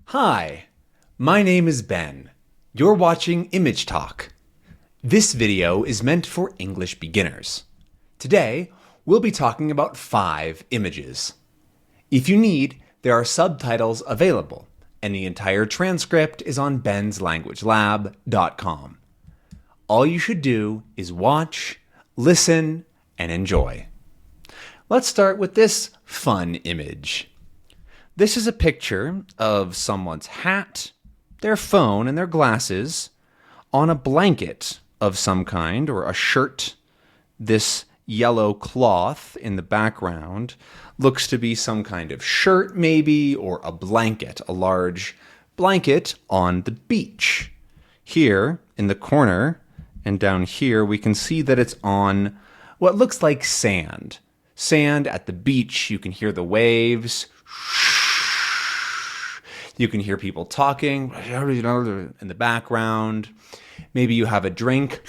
Hi, my name is Ben. You're watching Image Talk. This video is meant for English beginners. Today, we'll be talking about 5 images. If you need, there are subtitles available, and the entire transcript is on benslanguagelab.com. All you should do is watch, listen, and enjoy. Let's start with this fun image. This is a picture of someone's hat, their phone, and their glasses on a blanket of some kind, or a shirt. This yellow cloth in the background looks to be some kind of shirt maybe, or a blanket, a large blanket on the beach. Here in the corner and down here we can see that it's on what looks like sand. Sand at the beach. You can hear the waves. You can hear people talking in the background. Maybe you have a drink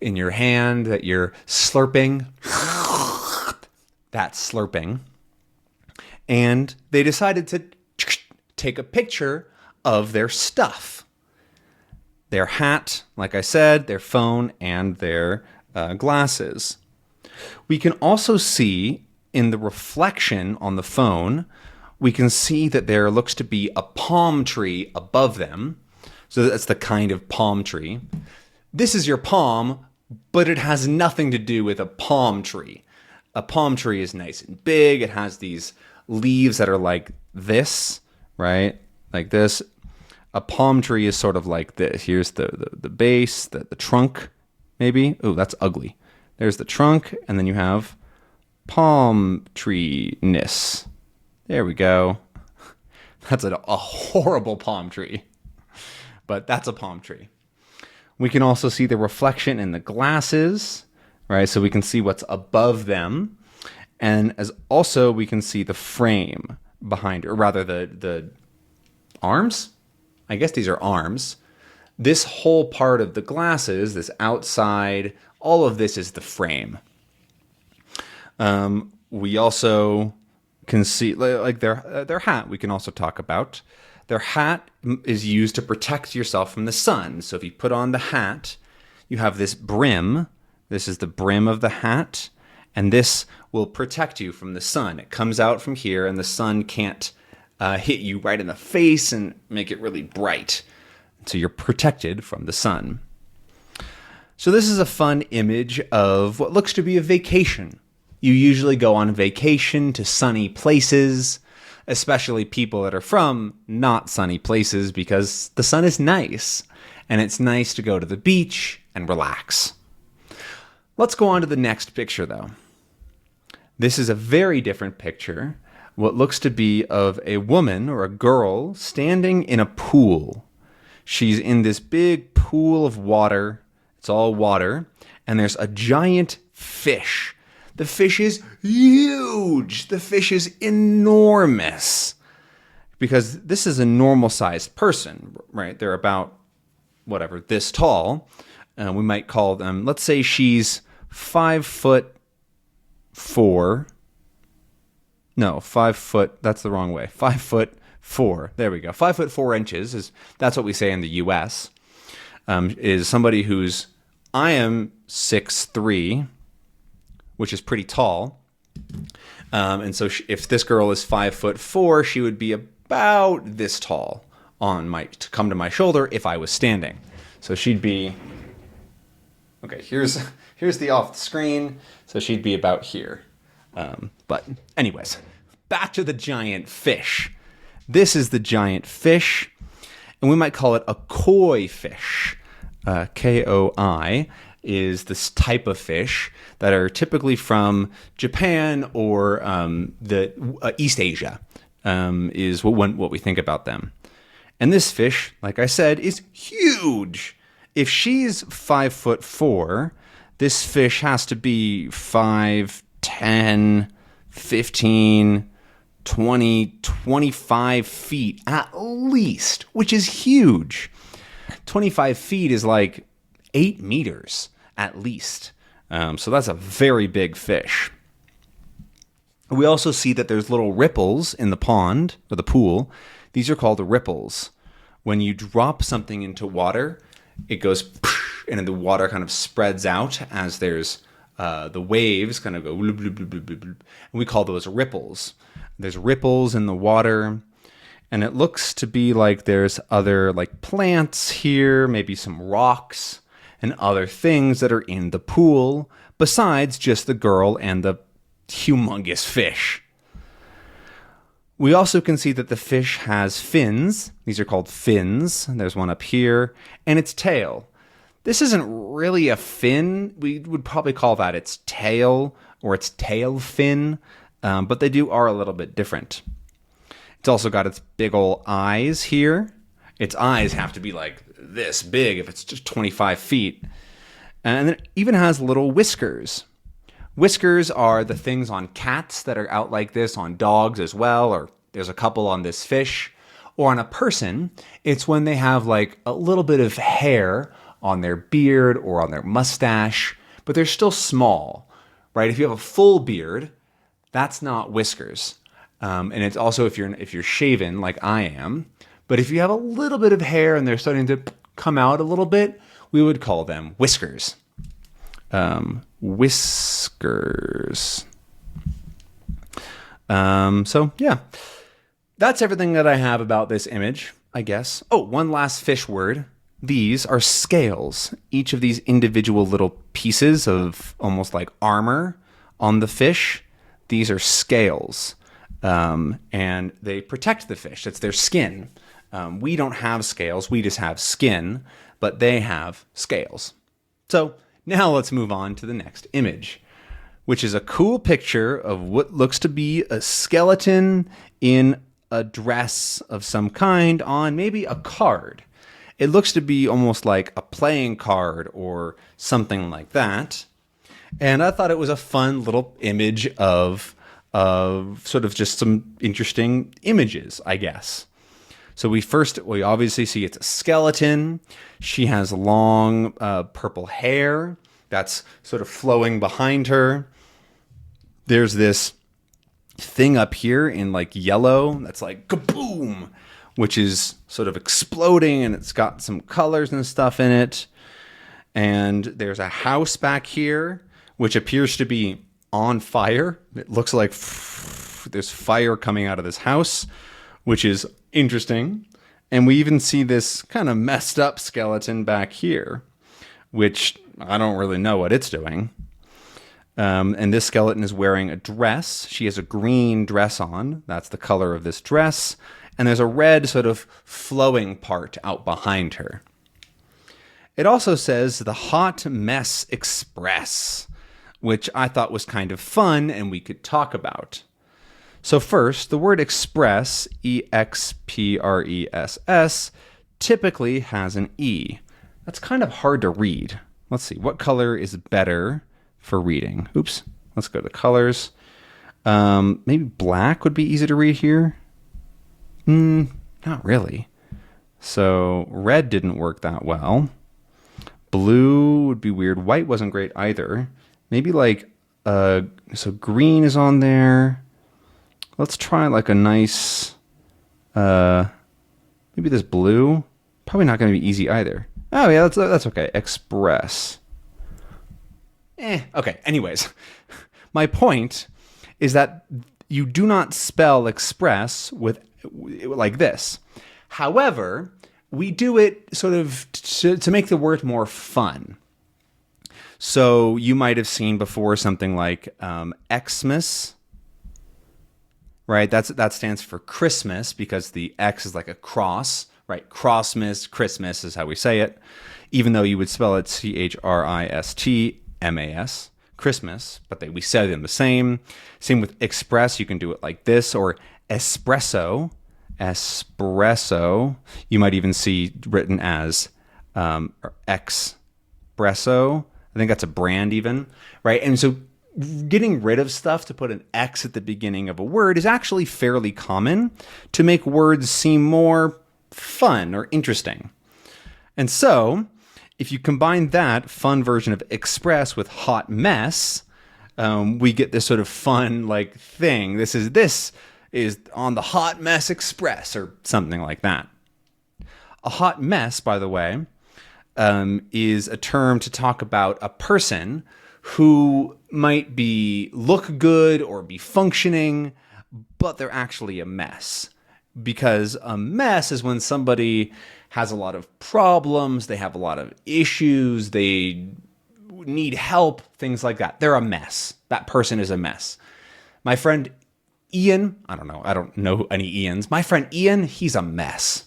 in your hand that you're slurping. That's slurping. And they decided to take a picture of their stuff. Their hat, like I said, their phone, and their glasses. We can also see in the reflection on the phone, we can see that there looks to be a palm tree above them. So that's the kind of palm tree. This is your palm, but it has nothing to do with a palm tree. A palm tree is nice and big. It has these leaves that are like this, right? Like this. A palm tree is sort of like this. Here's the base, the trunk, maybe. Oh, that's ugly. There's the trunk, and then you have palm tree-ness. There we go. That's a horrible palm tree, but that's a palm tree. We can also see the reflection in the glasses, right? So we can see what's above them. And as also we can see the frame behind, or rather the arms. I guess these are arms. This whole part of the glasses, this outside, all of this is the frame. We also can see like their hat. We can also talk about their hat is used to protect yourself from the sun. So if you put on the hat, you have this brim. This is the brim of the hat, and this will protect you from the sun. It comes out from here, and the sun can't hit you right in the face and make it really bright. So you're protected from the sun. So this is a fun image of what looks to be a vacation. You usually go on vacation to sunny places, especially people that are from not sunny places, because the sun is nice, and it's nice to go to the beach and relax. Let's go on to the next picture, though. This is a very different picture, what looks to be of a woman or a girl standing in a pool. She's in this big pool of water. It's all water, and there's a giant fish. The fish is huge. The fish is enormous. Because this is a normal-sized person, right? They're about, this tall. We might call them, let's say she's 5'4". No, 5 foot, that's the wrong way. 5'4". There we go. 5'4" inches, that's what we say in the US. Is somebody who's, I am 6'3", which is pretty tall. And so if this girl is 5'4", she would be about this tall to come to my shoulder if I was standing. So she'd be, okay, here's the off the screen. So she'd be about here. But anyways, back to the giant fish. This is the giant fish, and we might call it a koi fish. Koi is this type of fish that are typically from Japan or the East Asia, is what we think about them. And this fish, like I said, is huge. If she's 5'4", this fish has to be 5, 10, 15, 20, 25 feet at least, which is huge. 25 feet is like 8 meters at least. So that's a very big fish. We also see that there's little ripples in the pond or the pool. These are called ripples. When you drop something into water, it goes and then the water kind of spreads out as there's the waves kind of go bloop, bloop, bloop, bloop, bloop, bloop. And we call those ripples. There's ripples in the water, and it looks to be like there's other like plants here, maybe some rocks and other things that are in the pool besides just the girl and the humongous fish. We also can see that the fish has fins. These are called fins. There's one up here, and its tail. This isn't really a fin. We would probably call that its tail or its tail fin, but they are a little bit different. It's also got its big ol' eyes here. Its eyes have to be like this big if it's just 25 feet. And it even has little whiskers. Whiskers are the things on cats that are out like this, on dogs as well, or there's a couple on this fish. Or on a person, it's when they have like a little bit of hair on their beard or on their mustache, but they're still small, right? If you have a full beard, that's not whiskers. And it's also if you're shaven like I am. But if you have a little bit of hair and they're starting to come out a little bit, we would call them whiskers. Whiskers. So yeah, that's everything that I have about this image, I guess. Oh, one last fish word. These are scales. Each of these individual little pieces of almost like armor on the fish, these are scales. And they protect the fish. It's their skin. We don't have scales. We just have skin, but they have scales. So now let's move on to the next image, which is a cool picture of what looks to be a skeleton in a dress of some kind on maybe a card. It looks to be almost like a playing card or something like that. And I thought it was a fun little image of sort of just some interesting images, I guess. So we obviously see it's a skeleton. She has long purple hair that's sort of flowing behind her. There's this thing up here in like yellow that's like kaboom, which is sort of exploding, and it's got some colors and stuff in it. And there's a house back here, which appears to be on fire. It looks like there's fire coming out of this house, which is interesting. And we even see this kind of messed up skeleton back here, which I don't really know what it's doing. And this skeleton is wearing a dress. She has a green dress on. That's the color of this dress. And there's a red sort of flowing part out behind her. It also says the Hot Mess Express, which I thought was kind of fun and we could talk about. So first, the word express, E-X-P-R-E-S-S, typically has an E. That's kind of hard to read. Let's see, what color is better for reading? Oops, let's go to colors. Maybe black would be easy to read here. Not really. So red didn't work that well. Blue would be weird. White wasn't great either. Maybe like, so green is on there. Let's try like a nice, maybe this blue. Probably not going to be easy either. Oh yeah, that's okay. Express. Okay. Anyways, my point is that you do not spell express with like this. However, we do it sort of to make the word more fun. So you might have seen before something like Xmas, right? That stands for Christmas because the X is like a cross, right? Crossmas, Christmas is how we say it, even though you would spell it Christmas, Christmas, but we say them the same. Same with express, you can do it like this, or espresso. You might even see written as Expresso. I think that's a brand even, right? And so getting rid of stuff to put an X at the beginning of a word is actually fairly common to make words seem more fun or interesting. And so if you combine that fun version of express with hot mess, we get this sort of fun like thing. This is on the Hot Mess Express or something like that. A hot mess, by the way, is a term to talk about a person who might look good or be functioning, but they're actually a mess. Because a mess is when somebody has a lot of problems, they have a lot of issues, they need help, things like that. They're a mess. That person is a mess. My friend Ian, I don't know any Ians. My friend Ian, he's a mess.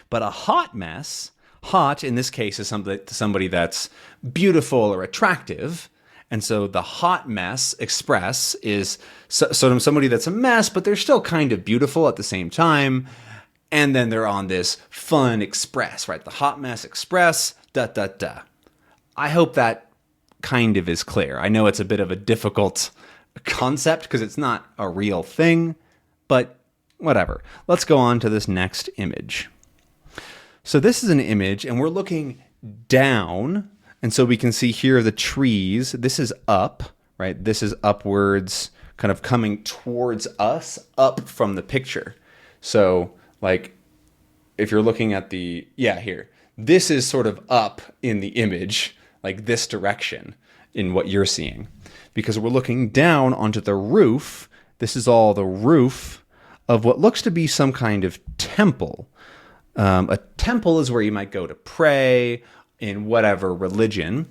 But a hot mess, hot in this case is somebody that's beautiful or attractive. And so the hot mess express is sort of somebody that's a mess, but they're still kind of beautiful at the same time. And then they're on this fun express, right? The hot mess express, I hope that kind of is clear. I know it's a bit of a difficult concept because it's not a real thing, but whatever. Let's go on to this next image. So this is an image, and we're looking down. And so we can see here the trees. This is up, right? This is upwards, kind of coming towards us, up from the picture. So, like, if you're looking at here, this is sort of up in the image, like this direction in what you're seeing. Because we're looking down onto the roof. This is all the roof of what looks to be some kind of temple. A temple is where you might go to pray in whatever religion.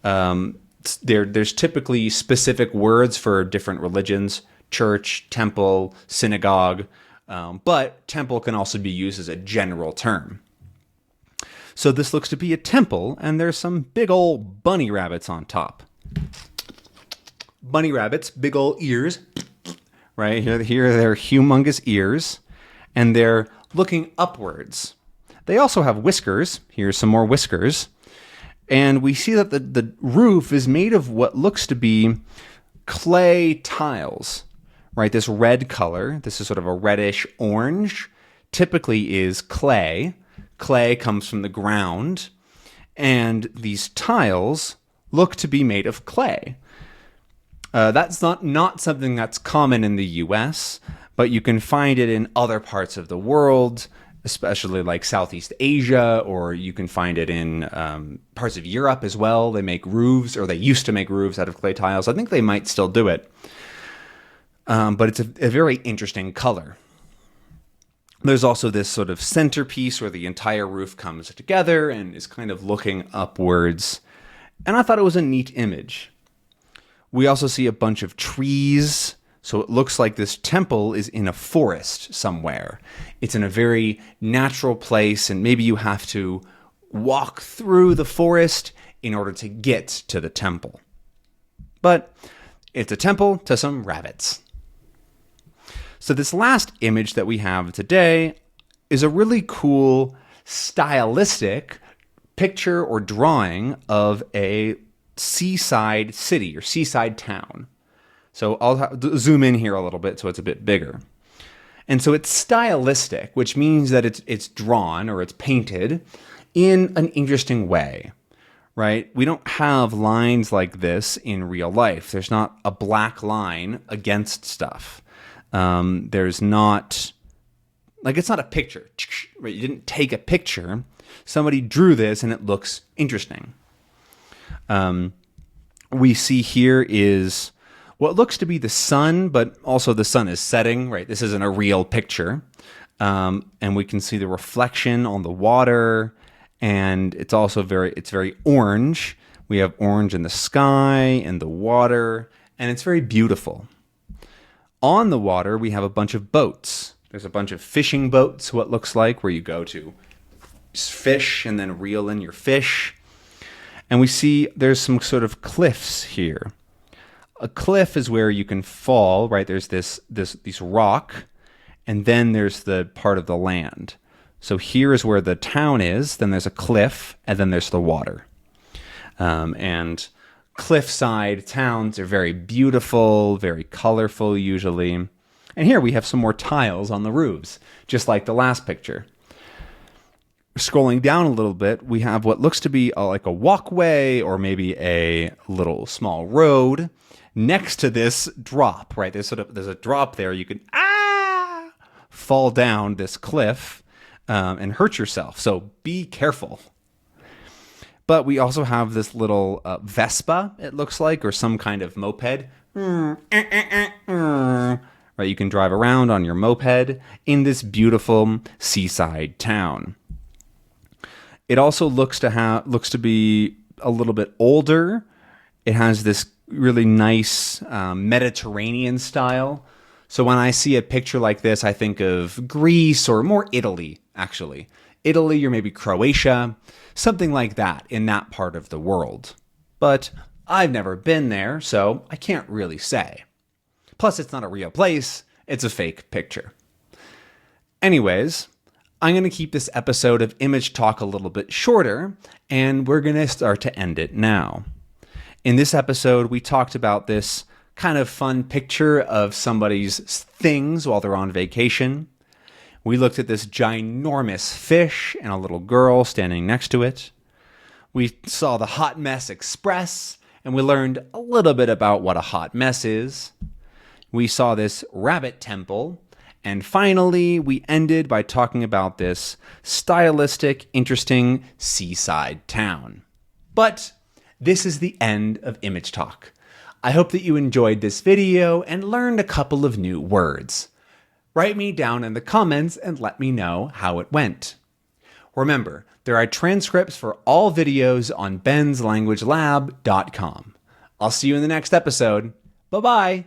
There's typically specific words for different religions: church, temple, synagogue, but temple can also be used as a general term. So this looks to be a temple, and there's some big old bunny rabbits on top. Bunny rabbits, big old ears, right? Here they're humongous ears, and they're looking upwards. They also have whiskers. Here's some more whiskers. And we see that the roof is made of what looks to be clay tiles, right? This red color, this is sort of a reddish orange, typically is clay. Clay comes from the ground, and these tiles look to be made of clay. That's not something that's common in the US, but you can find it in other parts of the world, especially like Southeast Asia, or you can find it in parts of Europe as well. They make roofs, or they used to make roofs out of clay tiles. I think they might still do it. But it's a very interesting color. There's also this sort of centerpiece where the entire roof comes together and is kind of looking upwards. And I thought it was a neat image. We also see a bunch of trees. So it looks like this temple is in a forest somewhere. It's in a very natural place, and maybe you have to walk through the forest in order to get to the temple. But it's a temple to some rabbits. So this last image that we have today is a really cool stylistic picture or drawing of a seaside city or seaside town. So I'll zoom in here a little bit so it's a bit bigger. And so it's stylistic, which means that it's drawn or it's painted in an interesting way, right? We don't have lines like this in real life. There's not a black line against stuff. There's not, like, it's not a picture, right? You didn't take a picture. Somebody drew this and it looks interesting. We see here is what looks to be the sun, but also the sun is setting, right? This isn't a real picture. And we can see the reflection on the water, and it's also very orange. We have orange in the sky and the water, and it's very beautiful. On the water, we have a bunch of boats. There's a bunch of fishing boats, what looks like, where you go to fish and then reel in your fish. And we see there's some sort of cliffs here. A cliff is where you can fall, right? There's this rock, and then there's the part of the land. So here is where the town is, then there's a cliff, and then there's the water. And cliffside towns are very beautiful, very colorful usually. And here we have some more tiles on the roofs, just like the last picture. Scrolling down a little bit, we have what looks to be like a walkway or maybe a little small road next to this drop, right? There's a drop there. You can fall down this cliff and hurt yourself. So be careful. But we also have this little Vespa, it looks like, or some kind of moped. Right, you can drive around on your moped in this beautiful seaside town. It also looks to be a little bit older. It has this really nice Mediterranean style. So when I see a picture like this, I think of Greece or more Italy, actually. Italy or maybe Croatia, something like that in that part of the world. But I've never been there, so I can't really say. Plus, it's not a real place, it's a fake picture. Anyways, I'm going to keep this episode of Image Talk a little bit shorter, and we're going to start to end it now. In this episode, we talked about this kind of fun picture of somebody's things while they're on vacation. We looked at this ginormous fish and a little girl standing next to it. We saw the Hot Mess Express, and we learned a little bit about what a hot mess is. We saw this rabbit temple, and finally we ended by talking about this stylistic, interesting seaside town. But this is the end of Image Talk. I hope that you enjoyed this video and learned a couple of new words. Write me down in the comments and let me know how it went. Remember, there are transcripts for all videos on benslanguagelab.com. I'll see you in the next episode. Bye-bye.